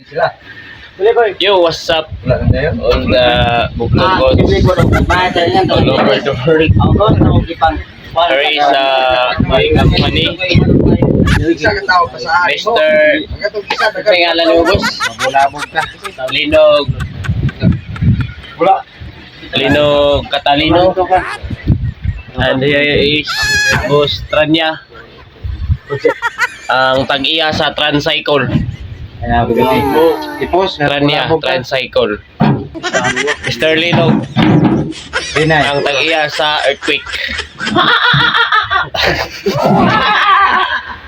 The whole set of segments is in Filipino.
Sila. Yo, what's up? Wala na yun. All the Buklogods all over the world. There is my company, Isa ka tao pa sa akin mo. Mr. Pagkatong isa, Pangalan mo, boss? Mabulabog ka. Linog, Wala. Linog Catalino. And here is Boss Tranya, ang tag-iya sa Transcycle. Ipos. Tranya, Transcycle. Mr. Linog, Pinay. ang tag-iya sa Earthquake.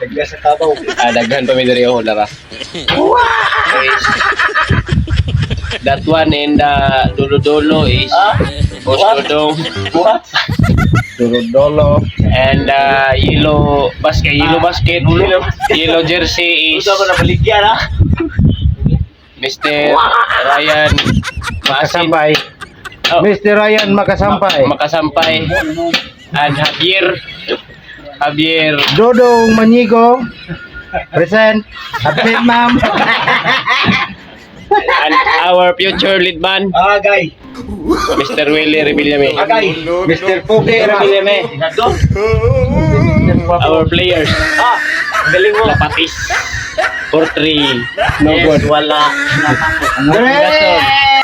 Tagla sa tabaw. Daghan pa may dari ako lara. Guys, that one in the dulo-dulo is Boss Dodong. Dolo. And yellow basket, yellow jersey is Mr. Ryan Masin. Makasampay. Oh, Mr. Ryan Makasampay. Makasampay. And Javier Dodong Manigo. Present. Happy ma'am. and our future lead man, Agay. Mr. Willie Revillame. Agay. Mr. Puki Revillame. Our players, Galing mo. Lapatis, 4-3. No good. Wala. Hooray!